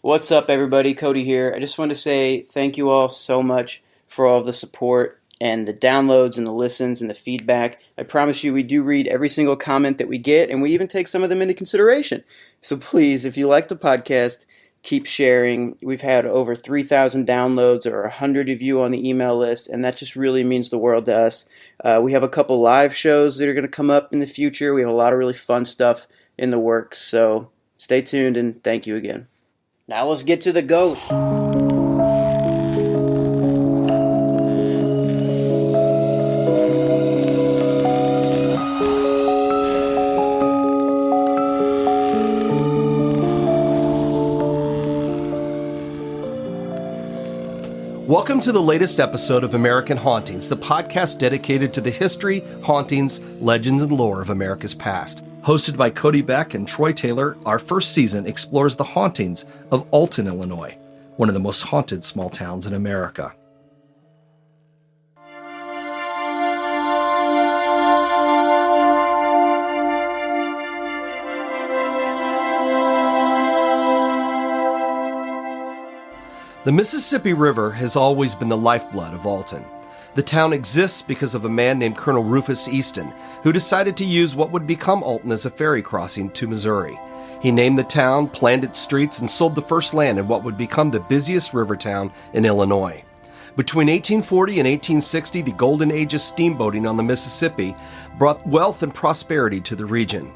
What's up, everybody? Cody here. I just want to say thank you all so much for all of the support and the downloads and the listens and the feedback. I promise you we do read every single comment that we get, and we even take some of them into consideration. So please, if you like the podcast, keep sharing. We've had over 3,000 downloads or 100 of you on the email list, and that just really means the world to us. We have a couple live shows that are going to come up in the future. We have a lot of really fun stuff in the works, so stay tuned, and thank you again. Now let's get to the ghosts. Welcome to the latest episode of American Hauntings, the podcast dedicated to the history, hauntings, legends, and lore of America's past. Hosted by Cody, Beck, and Troy Taylor, our first season explores the hauntings of Alton, Illinois, one of the most haunted small towns in America. The Mississippi River has always been the lifeblood of Alton. The town exists because of a man named Colonel Rufus Easton, who decided to use what would become Alton as a ferry crossing to Missouri. He named the town, planned its streets, and sold the first land in what would become the busiest river town in Illinois. Between 1840 and 1860, the golden age of steamboating on the Mississippi brought wealth and prosperity to the region.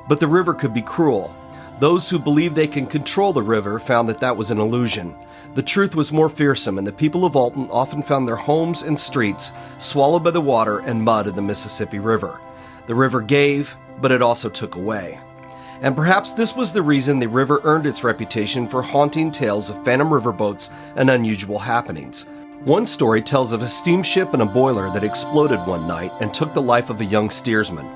But the river could be cruel. Those who believed they can control the river found that was an illusion. The truth was more fearsome, and the people of Alton often found their homes and streets swallowed by the water and mud of the Mississippi River. The river gave, but it also took away. And perhaps this was the reason the river earned its reputation for haunting tales of phantom riverboats and unusual happenings. One story tells of a steamship and a boiler that exploded one night and took the life of a young steersman.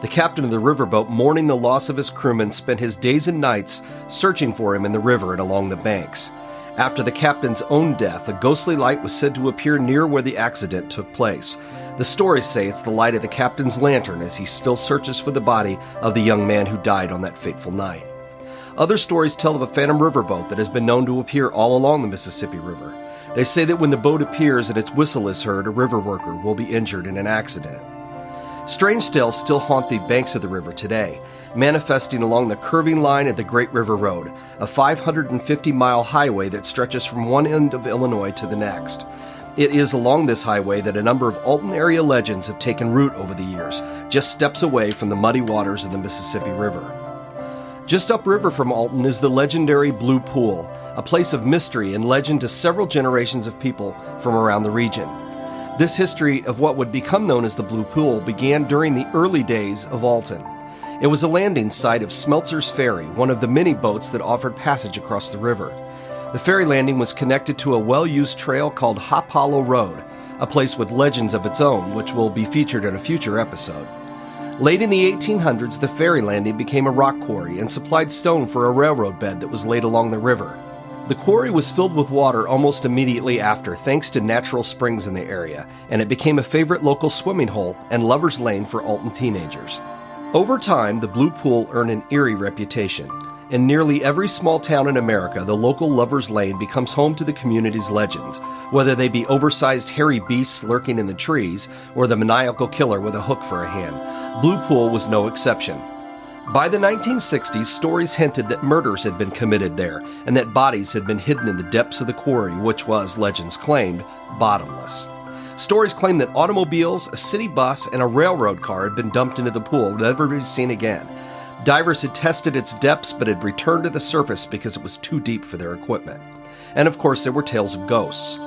The captain of the riverboat, mourning the loss of his crewman, spent his days and nights searching for him in the river and along the banks. After the captain's own death, a ghostly light was said to appear near where the accident took place. The stories say it's the light of the captain's lantern as he still searches for the body of the young man who died on that fateful night. Other stories tell of a phantom riverboat that has been known to appear all along the Mississippi River. They say that when the boat appears and its whistle is heard, a river worker will be injured in an accident. Strange tales still haunt the banks of the river today, manifesting along the curving line of the Great River Road, a 550-mile highway that stretches from one end of Illinois to the next. It is along this highway that a number of Alton area legends have taken root over the years, just steps away from the muddy waters of the Mississippi River. Just upriver from Alton is the legendary Blue Pool, a place of mystery and legend to several generations of people from around the region. This history of what would become known as the Blue Pool began during the early days of Alton. It was a landing site of Smeltzer's Ferry, one of the many boats that offered passage across the river. The ferry landing was connected to a well-used trail called Hop Hollow Road, a place with legends of its own, which will be featured in a future episode. Late in the 1800s, the ferry landing became a rock quarry and supplied stone for a railroad bed that was laid along the river. The quarry was filled with water almost immediately after, thanks to natural springs in the area, and it became a favorite local swimming hole and lover's lane for Alton teenagers. Over time, the Blue Pool earned an eerie reputation. In nearly every small town in America, the local lover's lane becomes home to the community's legends, whether they be oversized hairy beasts lurking in the trees or the maniacal killer with a hook for a hand. Blue Pool was no exception. By the 1960s, stories hinted that murders had been committed there and that bodies had been hidden in the depths of the quarry, which was, legends claimed, bottomless. Stories claimed that automobiles, a city bus, and a railroad car had been dumped into the pool, never to be seen again. Divers had tested its depths but had returned to the surface because it was too deep for their equipment. And of course, there were tales of ghosts.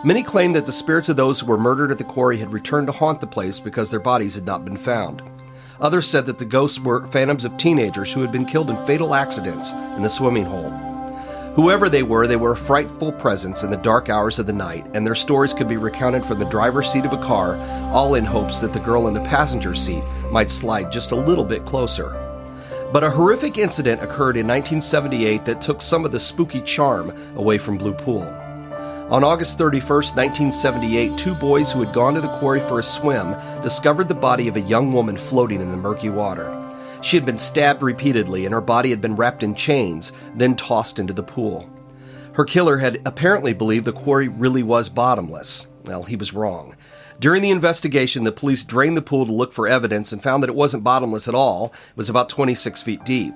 Many claimed that the spirits of those who were murdered at the quarry had returned to haunt the place because their bodies had not been found. Others said that the ghosts were phantoms of teenagers who had been killed in fatal accidents in the swimming hole. Whoever they were a frightful presence in the dark hours of the night, and their stories could be recounted from the driver's seat of a car, all in hopes that the girl in the passenger seat might slide just a little bit closer. But a horrific incident occurred in 1978 that took some of the spooky charm away from Blue Pool. On August 31st, 1978, two boys who had gone to the quarry for a swim discovered the body of a young woman floating in the murky water. She had been stabbed repeatedly, and her body had been wrapped in chains, then tossed into the pool. Her killer had apparently believed the quarry really was bottomless. Well, he was wrong. During the investigation, the police drained the pool to look for evidence and found that it wasn't bottomless at all. It was about 26 feet deep.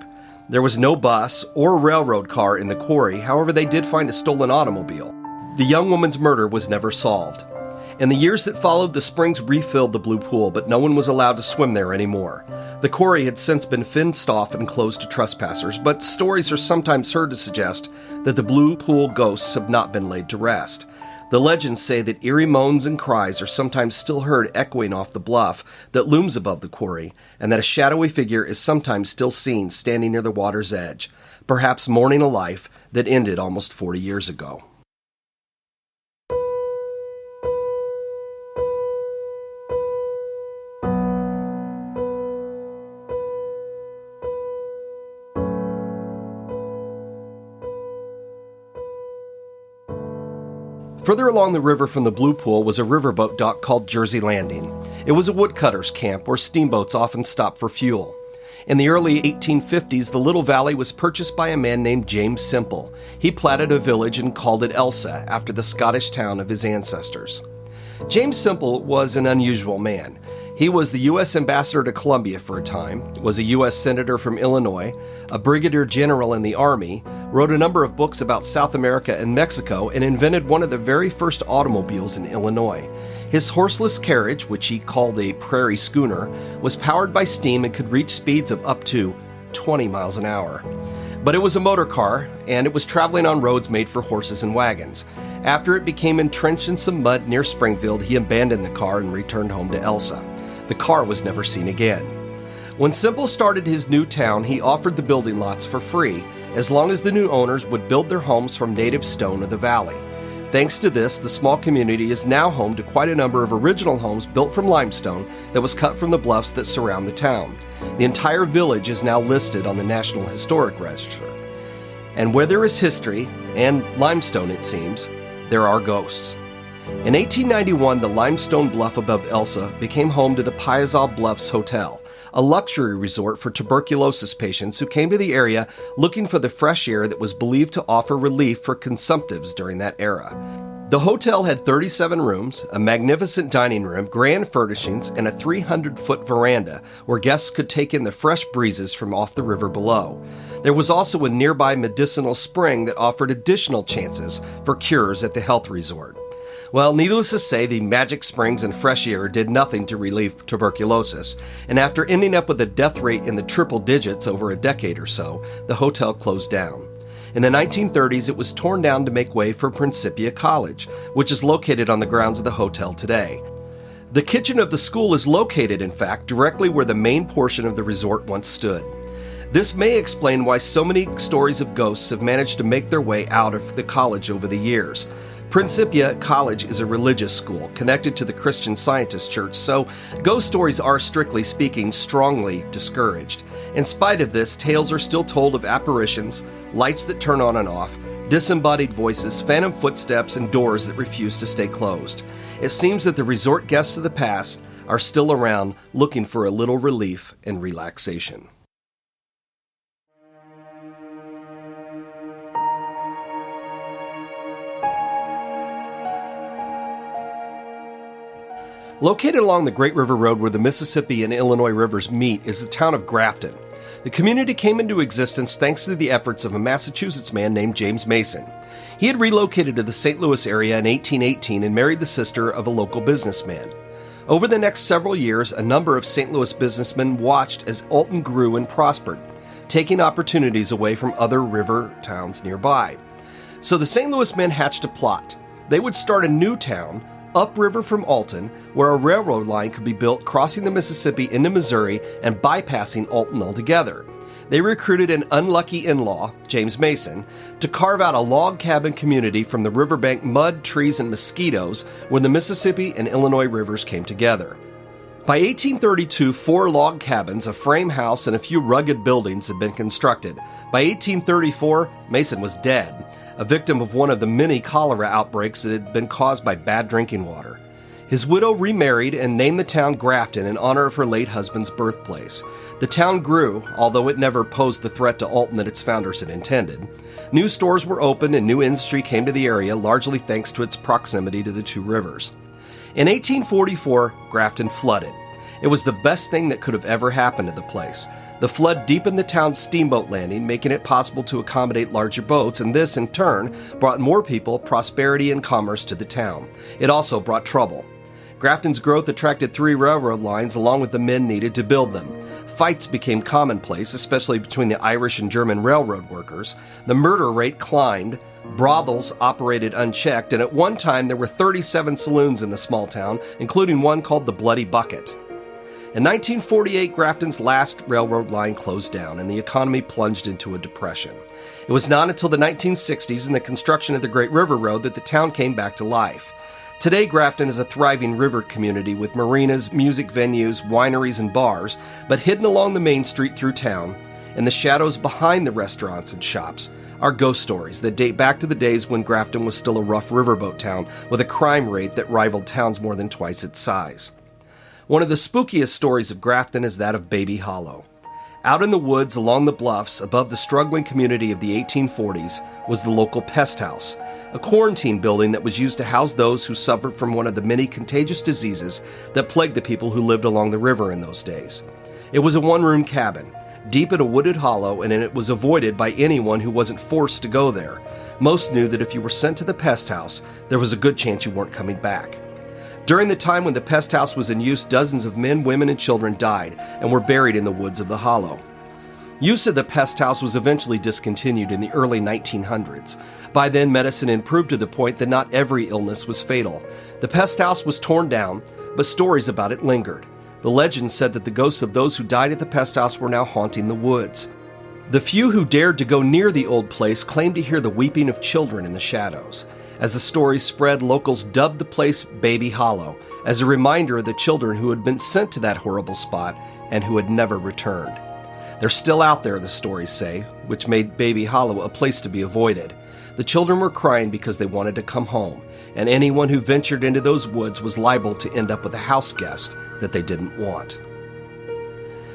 There was no bus or railroad car in the quarry. However, they did find a stolen automobile. The young woman's murder was never solved. In the years that followed, the springs refilled the blue pool, but no one was allowed to swim there anymore. The quarry had since been fenced off and closed to trespassers, but stories are sometimes heard to suggest that the blue pool ghosts have not been laid to rest. The legends say that eerie moans and cries are sometimes still heard echoing off the bluff that looms above the quarry, and that a shadowy figure is sometimes still seen standing near the water's edge, perhaps mourning a life that ended almost 40 years ago. Further along the river from the Blue Pool was a riverboat dock called Jersey Landing. It was a woodcutter's camp where steamboats often stopped for fuel. In the early 1850s, the little valley was purchased by a man named James Semple. He platted a village and called it Elsah, after the Scottish town of his ancestors. James Semple was an unusual man. He was the U.S. ambassador to Colombia for a time, was a U.S. senator from Illinois, a brigadier general in the Army, wrote a number of books about South America and Mexico, and invented one of the very first automobiles in Illinois. His horseless carriage, which he called a prairie schooner, was powered by steam and could reach speeds of up to 20 miles an hour. But it was a motor car, and it was traveling on roads made for horses and wagons. After it became entrenched in some mud near Springfield, he abandoned the car and returned home to Elsah. The car was never seen again. When Semple started his new town, he offered the building lots for free, as long as the new owners would build their homes from native stone of the valley. Thanks to this, the small community is now home to quite a number of original homes built from limestone that was cut from the bluffs that surround the town. The entire village is now listed on the National Historic Register. And where there is history, and limestone it seems, there are ghosts. In 1891, the limestone bluff above Elsah became home to the Piazza Bluffs Hotel, a luxury resort for tuberculosis patients who came to the area looking for the fresh air that was believed to offer relief for consumptives during that era. The hotel had 37 rooms, a magnificent dining room, grand furnishings, and a 300-foot veranda where guests could take in the fresh breezes from off the river below. There was also a nearby medicinal spring that offered additional chances for cures at the health resort. Well, needless to say, the magic springs and fresh air did nothing to relieve tuberculosis, and after ending up with a death rate in the triple digits over a decade or so, the hotel closed down. In the 1930s, it was torn down to make way for Principia College, which is located on the grounds of the hotel today. The kitchen of the school is located, in fact, directly where the main portion of the resort once stood. This may explain why so many stories of ghosts have managed to make their way out of the college over the years. Principia College is a religious school connected to the Christian Scientist Church, so ghost stories are, strictly speaking, strongly discouraged. In spite of this, tales are still told of apparitions, lights that turn on and off, disembodied voices, phantom footsteps, and doors that refuse to stay closed. It seems that the resort guests of the past are still around looking for a little relief and relaxation. Located along the Great River Road where the Mississippi and Illinois rivers meet is the town of Grafton. The community came into existence thanks to the efforts of a Massachusetts man named James Mason. He had relocated to the St. Louis area in 1818 and married the sister of a local businessman. Over the next several years, a number of St. Louis businessmen watched as Alton grew and prospered, taking opportunities away from other river towns nearby. So the St. Louis men hatched a plot. They would start a new town upriver from Alton, where a railroad line could be built crossing the Mississippi into Missouri and bypassing Alton altogether. They recruited an unlucky in-law, James Mason, to carve out a log cabin community from the riverbank mud, trees, and mosquitoes where the Mississippi and Illinois rivers came together. By 1832, 4 log cabins, a frame house, and a few rugged buildings had been constructed. By 1834, Mason was dead, a victim of one of the many cholera outbreaks that had been caused by bad drinking water. His widow remarried and named the town Grafton in honor of her late husband's birthplace. The town grew, although it never posed the threat to Alton that its founders had intended. New stores were opened and new industry came to the area, largely thanks to its proximity to the two rivers. In 1844, Grafton flooded. It was the best thing that could have ever happened to the place. The flood deepened the town's steamboat landing, making it possible to accommodate larger boats, and this, in turn, brought more people, prosperity, and commerce to the town. It also brought trouble. Grafton's growth attracted 3 railroad lines along with the men needed to build them. Fights became commonplace, especially between the Irish and German railroad workers. The murder rate climbed. Brothels operated unchecked, and at one time there were 37 saloons in the small town, including one called the Bloody Bucket. In 1948, Grafton's last railroad line closed down, and the economy plunged into a depression. It was not until the 1960s and the construction of the Great River Road that the town came back to life. Today, Grafton is a thriving river community with marinas, music venues, wineries, and bars, but hidden along the main street through town, in the shadows behind the restaurants and shops, are ghost stories that date back to the days when Grafton was still a rough riverboat town with a crime rate that rivaled towns more than twice its size. One of the spookiest stories of Grafton is that of Baby Hollow. Out in the woods along the bluffs above the struggling community of the 1840s was the local pest house, a quarantine building that was used to house those who suffered from one of the many contagious diseases that plagued the people who lived along the river in those days. It was a one-room cabin, deep in a wooded hollow, and it was avoided by anyone who wasn't forced to go there. Most knew that if you were sent to the pest house, there was a good chance you weren't coming back. During the time when the pest house was in use, dozens of men, women, and children died and were buried in the woods of the hollow. Use of the pest house was eventually discontinued in the early 1900s. By then, medicine improved to the point that not every illness was fatal. The pest house was torn down, but stories about it lingered. The legend said that the ghosts of those who died at the pest house were now haunting the woods. The few who dared to go near the old place claimed to hear the weeping of children in the shadows. As the stories spread, locals dubbed the place Baby Hollow, as a reminder of the children who had been sent to that horrible spot and who had never returned. They're still out there, the stories say, which made Baby Hollow a place to be avoided. The children were crying because they wanted to come home, and anyone who ventured into those woods was liable to end up with a house guest that they didn't want.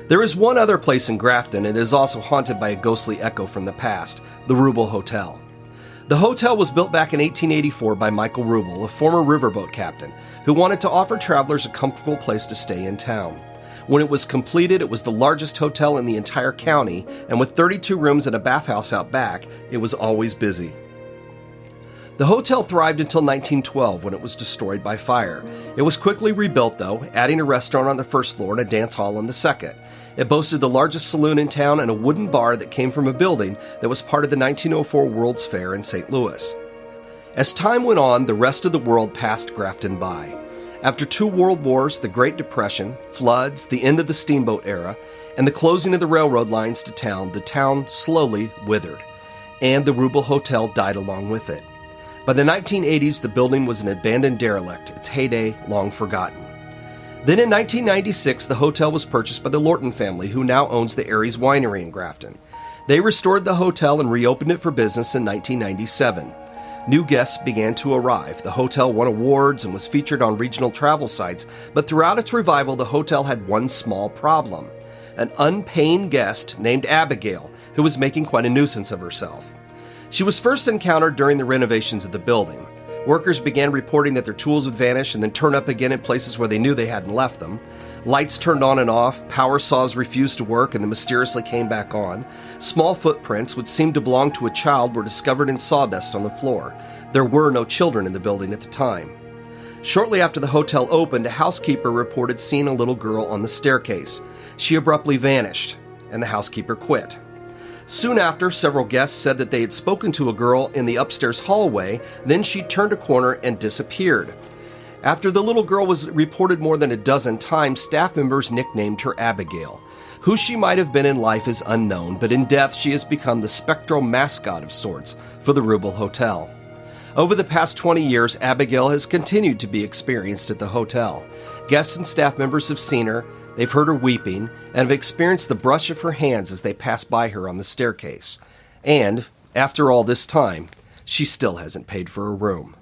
There is one other place in Grafton, and it is also haunted by a ghostly echo from the past, the Rubel Hotel. The hotel was built back in 1884 by Michael Rubel, a former riverboat captain, who wanted to offer travelers a comfortable place to stay in town. When it was completed, it was the largest hotel in the entire county, and with 32 rooms and a bathhouse out back, it was always busy. The hotel thrived until 1912 when it was destroyed by fire. It was quickly rebuilt, though, adding a restaurant on the first floor and a dance hall on the second. It boasted the largest saloon in town and a wooden bar that came from a building that was part of the 1904 World's Fair in St. Louis. As time went on, the rest of the world passed Grafton by. After 2 world wars, the Great Depression, floods, the end of the steamboat era, and the closing of the railroad lines to town, the town slowly withered, and the Rubel Hotel died along with it. By the 1980s, the building was an abandoned derelict, its heyday long forgotten. Then in 1996, the hotel was purchased by the Lorton family, who now owns the Aries Winery in Grafton. They restored the hotel and reopened it for business in 1997. New guests began to arrive. The hotel won awards and was featured on regional travel sites, but throughout its revival, the hotel had one small problem: an unpaying guest named Abigail, who was making quite a nuisance of herself. She was first encountered during the renovations of the building. Workers began reporting that their tools would vanish and then turn up again in places where they knew they hadn't left them. Lights turned on and off, power saws refused to work and then mysteriously came back on. Small footprints, which seemed to belong to a child, were discovered in sawdust on the floor. There were no children in the building at the time. Shortly after the hotel opened, a housekeeper reported seeing a little girl on the staircase. She abruptly vanished, and the housekeeper quit. Soon after, several guests said that they had spoken to a girl in the upstairs hallway, then she turned a corner and disappeared. After the little girl was reported more than a dozen times, staff members nicknamed her Abigail. Who she might have been in life is unknown, but in death she has become the spectral mascot of sorts for the Rubel Hotel. Over the past 20 years, Abigail has continued to be experienced at the hotel. Guests and staff members have seen her, they've heard her weeping, and have experienced the brush of her hands as they pass by her on the staircase. And, after all this time, she still hasn't paid for a room.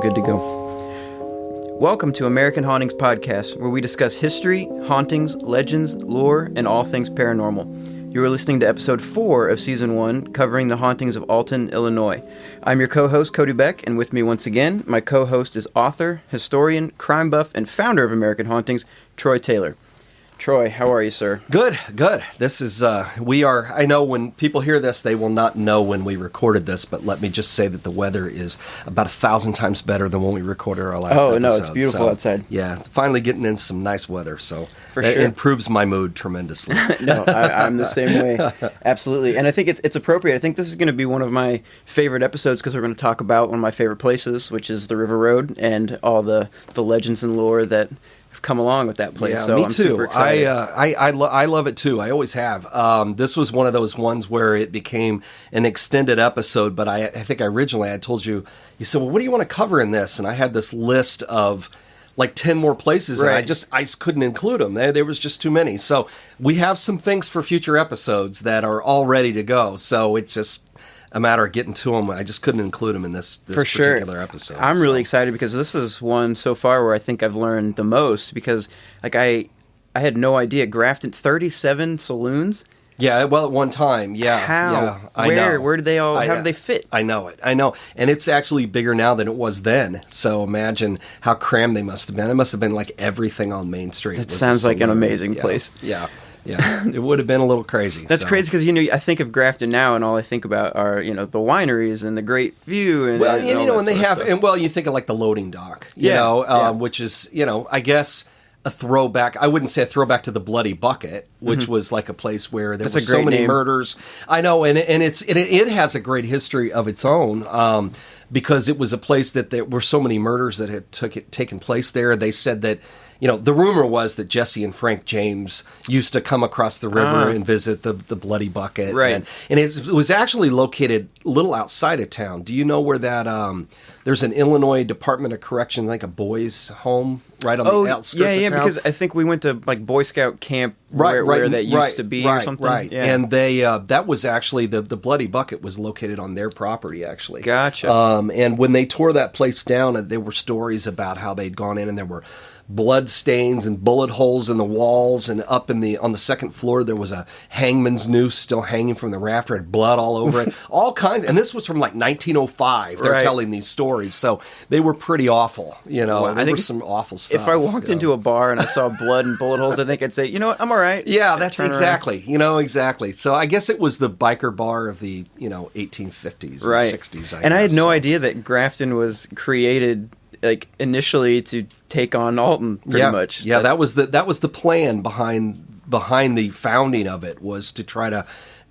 good to go. Welcome to American Hauntings Podcast, where we discuss history, hauntings, legends, lore, and all things paranormal. You are listening to episode 4 of season 1, covering the hauntings of Alton, Illinois. I'm your co-host, Cody Beck, and with me once again, my co-host is author, historian, crime buff, and founder of American Hauntings, Troy Taylor. Troy, how are you, sir? Good. This is, I know when people hear this, they will not know when we recorded this, but let me just say that the weather is about 1,000 times better than when we recorded our last episode. Oh, no, it's beautiful outside. Yeah, finally getting in some nice weather, so For sure. It improves my mood tremendously. No, I'm the same way. Absolutely. And I think it's appropriate. I think this is going to be one of my favorite episodes because we're going to talk about one of my favorite places, which is the River Road and all the legends and lore that come along with that place. Yeah, so me I'm too. super excited. I love it too. I always have. This was one of those ones where it became an extended episode, but I think originally I told you, you said, well, what do you want to cover in this? And I had this list of like 10 more places, right. and I couldn't include them. There was just too many. So we have some things for future episodes that are all ready to go. So it's just a matter of getting to them. I just couldn't include them in this particular episode. I'm really excited because this is one so far where I think I've learned the most because like I had no idea. Grafton, 37 saloons. Yeah, well, at one time, yeah. How? Yeah, I know. Where did they all? How did they fit? I know, and it's actually bigger now than it was then. So imagine how crammed they must have been. It must have been like everything on Main Street. That sounds like an amazing place. Yeah. It would have been a little crazy. That's crazy because I think of Grafton now, and all I think about are the wineries and the great view. And and they have, and you think of like the loading dock, which is I guess a throwback. I wouldn't say a throwback to the Bloody Bucket, which was like a place where there were so many murders. I know, and it has a great history of its own because it was a place that there were so many murders that had taken place there. They said that. The rumor was that Jesse and Frank James used to come across the river and visit the Bloody Bucket. Right. And it was actually located a little outside of town. Do you know where that, there's an Illinois Department of Corrections, like a boys' home right on the outskirts of town? Yeah, because I think we went to like Boy Scout camp where that used to be or something. Right, yeah. And they, that was actually, the Bloody Bucket was located on their property, actually. Gotcha. And when they tore that place down, there were stories about how they'd gone in and there were blood stains and bullet holes in the walls, and up on the second floor there was a hangman's noose still hanging from the rafter, had blood all over it, all kinds. And this was from like 1905. They're telling these stories, so they were pretty awful. Wow. There was some awful stuff. If I walked into a bar and I saw blood and bullet holes, I think I'd say, you know what, I'm all right. Yeah, that's exactly. Exactly. So I guess it was the biker bar of the 1850s and 60s. I had no idea that Grafton was created like initially to take on Alton pretty much. Yeah, that was the plan behind the founding of it, was to try to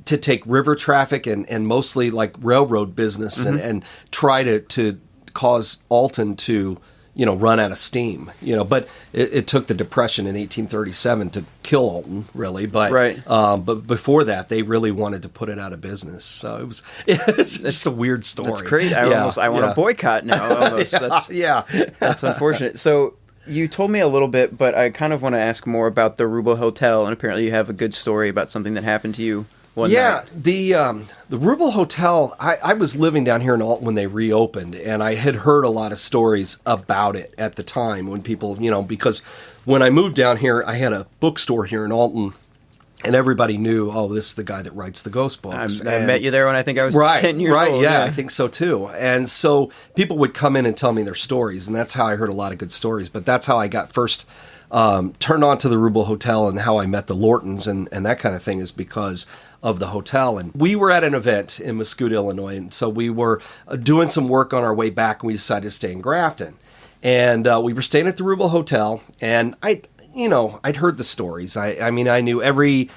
take river traffic and mostly like railroad business and try to cause Alton to run out of steam. But it took the Depression in 1837 to kill Alton, really. But but before that, they really wanted to put it out of business. So it's just a weird story. That's crazy. I want to boycott now. Almost. That's unfortunate. So you told me a little bit, but I kind of want to ask more about the Rubo Hotel, and apparently you have a good story about something that happened to you. The Rubo Hotel, I was living down here in Alton when they reopened, and I had heard a lot of stories about it at the time when people, because when I moved down here, I had a bookstore here in Alton, and everybody knew, this is the guy that writes the ghost books. I met you there when I think I was 10 years old. Yeah, I think so too. And so people would come in and tell me their stories, and that's how I heard a lot of good stories. But that's how I got first turned on to the Rubo Hotel, and how I met the Lortons and that kind of thing is because of the hotel. And we were at an event in Mascoutah, Illinois, and so we were doing some work on our way back, and we decided to stay in Grafton. And we were staying at the Rubo Hotel, and I'd heard the stories. I knew every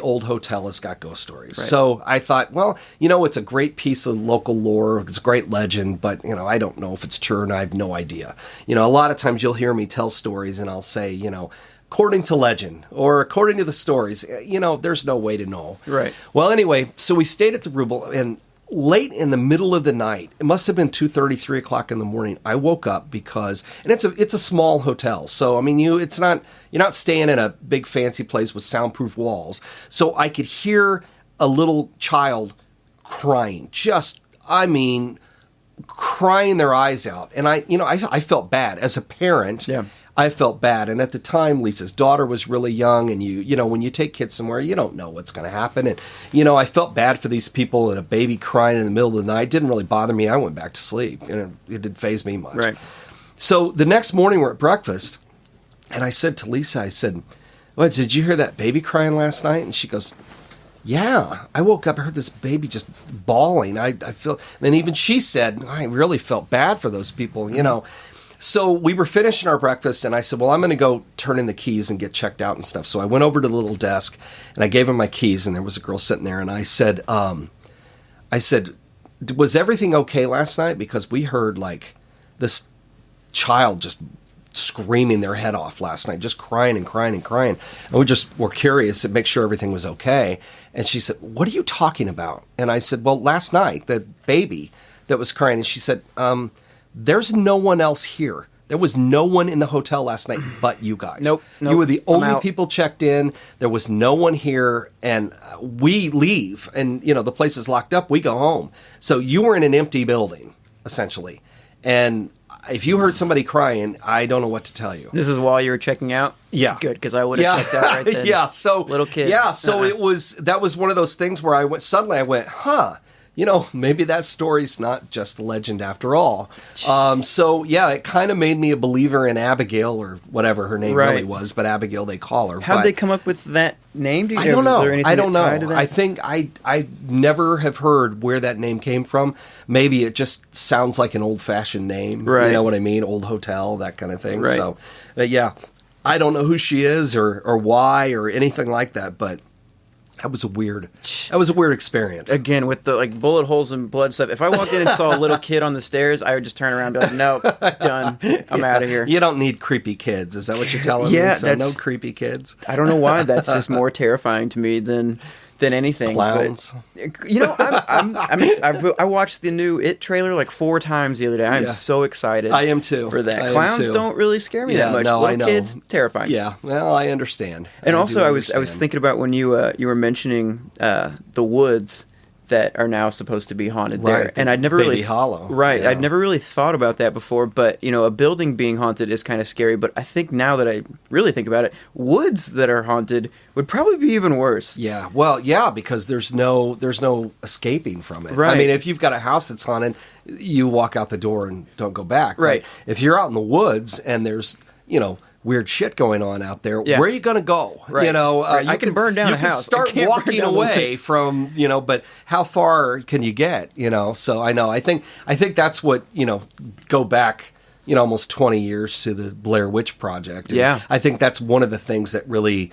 old hotel has got ghost stories. Right. So I thought, well, it's a great piece of local lore. It's a great legend, but, I don't know if it's true, and I have no idea. A lot of times you'll hear me tell stories, and I'll say, according to legend or according to the stories, there's no way to know. Right. Well, anyway, so we stayed at the Rubo, and late in the middle of the night, it must have been 2:30, 3 o'clock in the morning, I woke up because, and it's a small hotel, so you're not staying in a big fancy place with soundproof walls. So I could hear a little child crying, crying their eyes out. And I felt bad as a parent. Yeah. I felt bad. And at the time, Lisa's daughter was really young, and when you take kids somewhere, you don't know what's going to happen. And, I felt bad for these people, and a baby crying in the middle of the night. It didn't really bother me. I went back to sleep, and it didn't faze me much. Right. So the next morning we're at breakfast, and I said to Lisa, I said, "What, did you hear that baby crying last night?" And she goes, "Yeah, I woke up, I heard this baby just bawling. I feel," and even she said, "I really felt bad for those people, So we were finishing our breakfast, and I said, "Well, I'm going to go turn in the keys and get checked out and stuff." So I went over to the little desk, and I gave him my keys, and there was a girl sitting there, and I said, "Was everything okay last night? Because we heard like this child just screaming their head off last night, just crying and crying and crying. And we just were curious to make sure everything was okay." And she said, "What are you talking about?" And I said, "Well, last night, the baby that was crying." And she said, "There's no one else here. There was no one in the hotel last night but you guys. Nope. You were the only people checked in. There was no one here, and we leave, and the place is locked up. We go home. So you were in an empty building, essentially. And if you heard somebody crying, I don't know what to tell you." This is while you were checking out? Yeah. Good, because I would have checked out right then. Yeah, so little kids. Yeah, so that was one of those things where I went, huh, maybe that story's not just a legend after all. So yeah, it kind of made me a believer in Abigail, or whatever her name really was, but Abigail they call her. How'd they come up with that name? I don't know. I don't know. To that? I think I never have heard where that name came from. Maybe it just sounds like an old-fashioned name. Right. You know what I mean? Old hotel, that kind of thing. Right. So, yeah, I don't know who she is or why or anything like that, but that was a weird experience. Again, with the bullet holes and blood stuff. If I walked in and saw a little kid on the stairs, I would just turn around and be like, "Nope, done. I'm out of here." You don't need creepy kids. Is that what you're telling me? Yeah, So no creepy kids. I don't know why. That's just more terrifying to me than anything. Clowns. But, I watched the new It trailer like 4 times the other day. I'm so excited. I am too. For that. Clowns don't really scare me that much. No, Little kids, terrifying. Yeah, well, I understand. And also, I was thinking about when you were mentioning the woods that are now supposed to be haunted there, and I'd never really Hollow. Right, yeah. I'd never really thought about that before. But a building being haunted is kind of scary. But I think now that I really think about it, woods that are haunted would probably be even worse. Yeah, well, yeah, because there's no escaping from it. Right. I mean, if you've got a house that's haunted, you walk out the door and don't go back. Right. But if you're out in the woods and there's weird shit going on out there, where are you going to go? Right. Right. I can burn down a house. Start walking away from, but how far can you get? So I know. I think that's what, go back, almost 20 years to the Blair Witch Project. And yeah. I think that's one of the things that really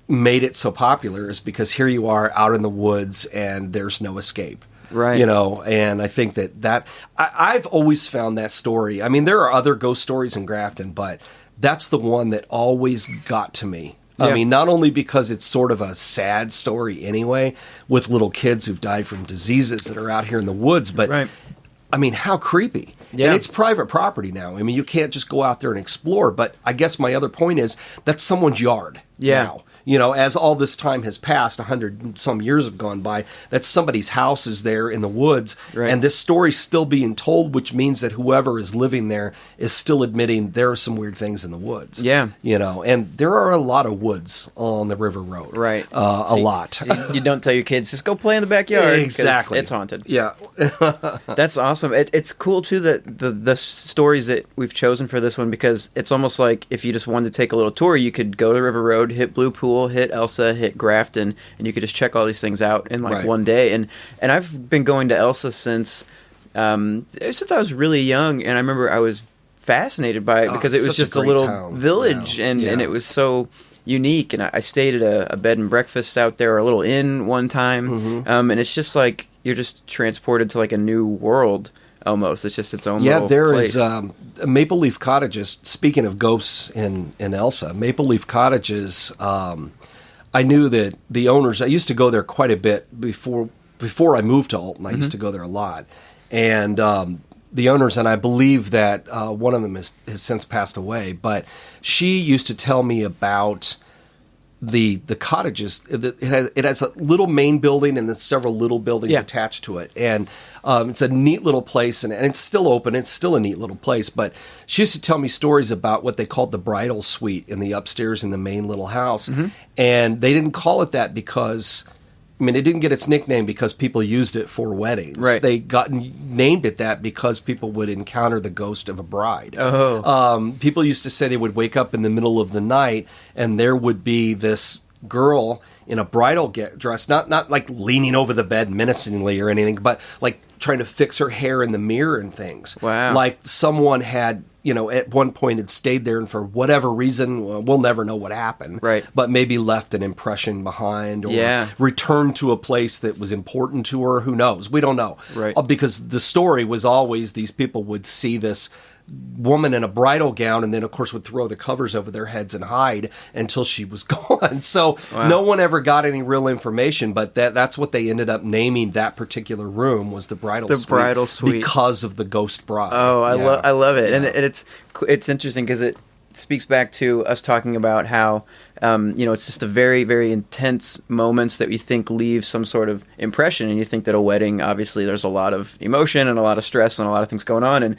made it so popular, is because here you are out in the woods and there's no escape. Right. And I think that I've always found that story. I mean, there are other ghost stories in Grafton, but that's the one that always got to me. Yeah. I mean, not only because it's sort of a sad story anyway, with little kids who've died from diseases that are out here in the woods, but I mean, how creepy. Yeah. And it's private property now. I mean, you can't just go out there and explore, but I guess my other point is that's someone's yard now. As all this time has passed, 100 some years have gone by, that somebody's house is there in the woods, and this story's still being told, which means that whoever is living there is still admitting there are some weird things in the woods. Yeah. And there are a lot of woods on the river road. Right. A lot. You don't tell your kids, just go play in the backyard. Exactly. It's haunted. Yeah. That's awesome. It's cool, too, that the stories that we've chosen for this one, because it's almost like if you just wanted to take a little tour, you could go to River Road, hit Blue Pool, hit Elsah, hit Grafton, and you could just check all these things out in one day. And I've been going to Elsah since I was really young, and I remember I was fascinated by it because it was just a little village, and it was so unique. And I stayed at a bed and breakfast out there, or a little inn one time, and it's just like you're just transported to like a new world. Almost, it's just its own little place. Yeah, there is Maple Leaf Cottages. Speaking of ghosts in Elsah, Maple Leaf Cottages. I knew that the owners. I used to go there quite a bit before I moved to Alton. I used to go there a lot, and the owners, and I believe that one of them has since passed away. But she used to tell me about the cottages, it has a little main building and then several little buildings attached to it. And it's a neat little place, and it's still open. It's still a neat little place. But she used to tell me stories about what they called the bridal suite in the upstairs in the main little house. And they didn't call it that because... I mean, it didn't get its nickname because people used it for weddings. Right. They named it that because people would encounter the ghost of a bride. People used to say they would wake up in the middle of the night and there would be this girl in a bridal dress, not like leaning over the bed menacingly or anything, but like trying to fix her hair in the mirror and things. Wow. Like someone had... at one point had stayed there and for whatever reason, we'll never know what happened. Right. But maybe left an impression behind or returned to a place that was important to her. Who knows? We don't know. Right. Because the story was always these people would see this woman in a bridal gown and then, of course, would throw the covers over their heads and hide until she was gone. So no one ever got any real information, but that's what they ended up naming that particular room was the bridal suite. Because of the ghost bride. Oh, I love it. Yeah. And it's interesting because it speaks back to us talking about how, it's just a very, very intense moments that we think leave some sort of impression. And you think that a wedding, obviously, there's a lot of emotion and a lot of stress and a lot of things going on.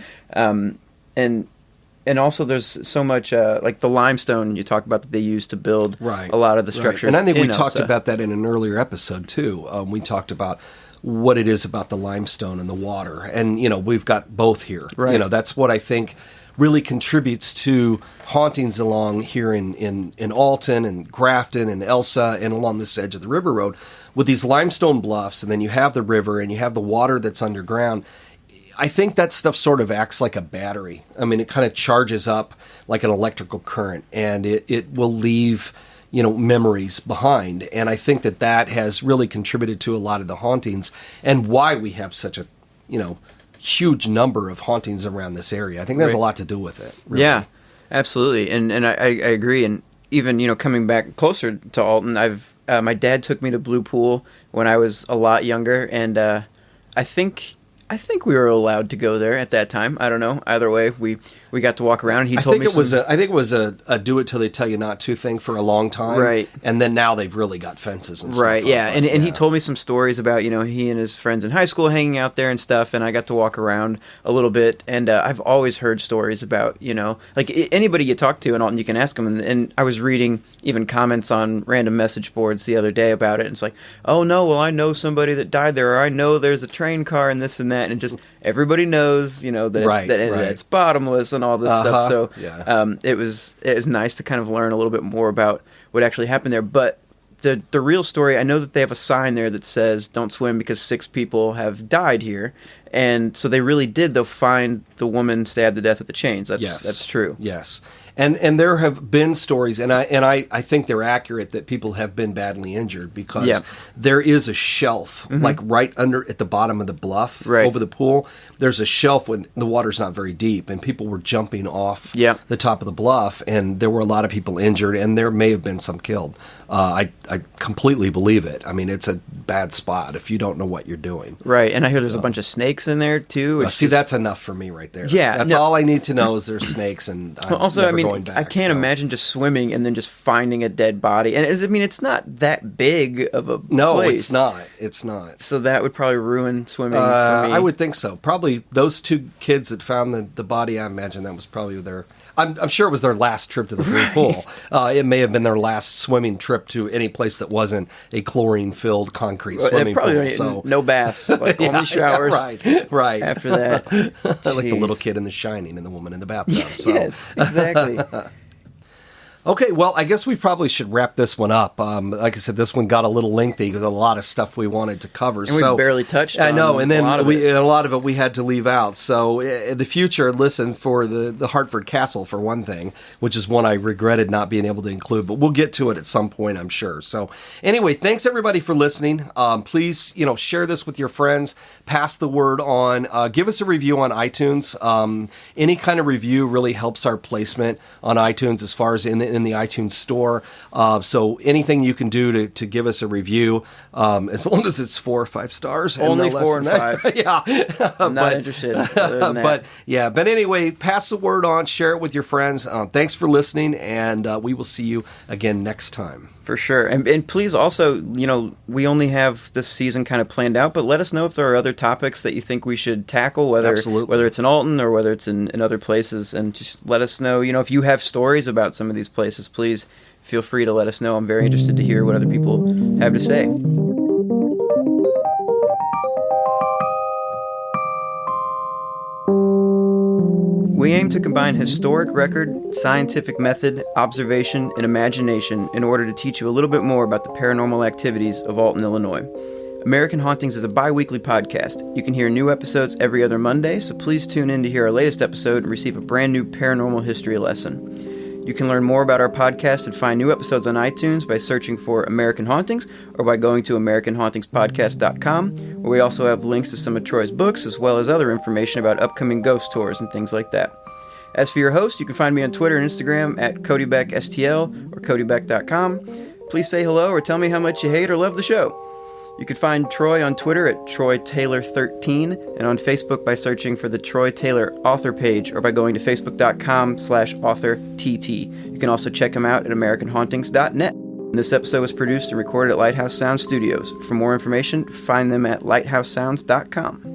And also there's so much, like the limestone you talked about that they use to build a lot of the structures. And I think we Elsah. talked about that in an earlier episode, too. We talked about what it is about the limestone and the water. And, we've got both here. Right. That's what I think really contributes to hauntings along here in Alton and Grafton and Elsah and along this edge of the river road with these limestone bluffs, and then you have the river and you have the water that's underground. I think that stuff sort of acts like a battery. I mean, it kind of charges up like an electrical current, and it will leave, memories behind. And I think that has really contributed to a lot of the hauntings and why we have such a, huge number of hauntings around this area. I think there's a lot to do with it. Really. Yeah, absolutely. And I agree. And even, coming back closer to Alton, my dad took me to Blue Pool when I was a lot younger, and I think we were allowed to go there at that time. I don't know. Either way, we got to walk around. He told me I think it was a do it till they tell you not to thing for a long time. Right. And then now they've really got fences and stuff. Right. Yeah. And he told me some stories about, he and his friends in high school hanging out there and stuff. And I got to walk around a little bit. And I've always heard stories about, like anybody you talk to in Alton, you can ask them. And I was reading even comments on random message boards the other day about it. And it's like, oh no, well, I know somebody that died there, or I know there's a train car and this and that. And just everybody knows, that it's bottomless and all this stuff. So it was nice to kind of learn a little bit more about what actually happened there. But the real story, I know that they have a sign there that says don't swim because 6 people have died here. And so they really did, though, find the woman stabbed to death with the chains. That's true. Yes. And there have been stories, and I think they're accurate, that people have been badly injured because there is a shelf, like right under at the bottom of the bluff over the pool. There's a shelf when the water's not very deep, and people were jumping off the top of the bluff, and there were a lot of people injured, and there may have been some killed. I completely believe it. I mean, it's a bad spot if you don't know what you're doing. Right, and I hear there's a bunch of snakes in there, too. That's enough for me right there. Yeah. That's all I need to know is there's snakes, and I'm going back, I can't imagine just swimming and then just finding a dead body. And it's not that big of a place. It's not. So that would probably ruin swimming for me. I would think so. Probably those 2 kids that found the body, I imagine that was probably I'm sure it was their last trip to the Blue Pool. It may have been their last swimming trip to any place that wasn't a chlorine-filled concrete swimming pool. So no baths, like only showers. Right. After that, like the little kid in The Shining and the woman in the bathtub. So. Yes, exactly. Okay, well, I guess we probably should wrap this one up. Like I said, this one got a little lengthy with a lot of stuff we wanted to cover. And we barely touched on I know, and then a lot of it we had to leave out. So in the future, listen for the Hartford Castle, for one thing, which is one I regretted not being able to include. But we'll get to it at some point, I'm sure. So anyway, thanks everybody for listening. Please, share this with your friends. Pass the word on. Give us a review on iTunes. Any kind of review really helps our placement on iTunes as far as in the in the iTunes store. So anything you can do to give us a review, as long as it's 4 or 5 stars. Only and no 4 and 5. Yeah. I'm not interested. But anyway, pass the word on, share it with your friends. Thanks for listening, and we will see you again next time. For sure. And please also, we only have this season kind of planned out, but let us know if there are other topics that you think we should tackle, whether it's in Alton or whether it's in other places. And just let us know, if you have stories about some of these places, please feel free to let us know. I'm very interested to hear what other people have to say. We aim to combine historic record, scientific method, observation, and imagination in order to teach you a little bit more about the paranormal activities of Alton, Illinois. American Hauntings is a bi-weekly podcast. You can hear new episodes every other Monday, so please tune in to hear our latest episode and receive a brand new paranormal history lesson. You can learn more about our podcast and find new episodes on iTunes by searching for American Hauntings or by going to AmericanHauntingsPodcast.com, where we also have links to some of Troy's books as well as other information about upcoming ghost tours and things like that. As for your host, you can find me on Twitter and Instagram at CodyBeckSTL or CodyBeck.com. Please say hello or tell me how much you hate or love the show. You can find Troy on Twitter at TroyTaylor13 and on Facebook by searching for the Troy Taylor author page or by going to Facebook.com/authorTT. You can also check him out at AmericanHauntings.net. This episode was produced and recorded at Lighthouse Sounds Studios. For more information, find them at LighthouseSounds.com.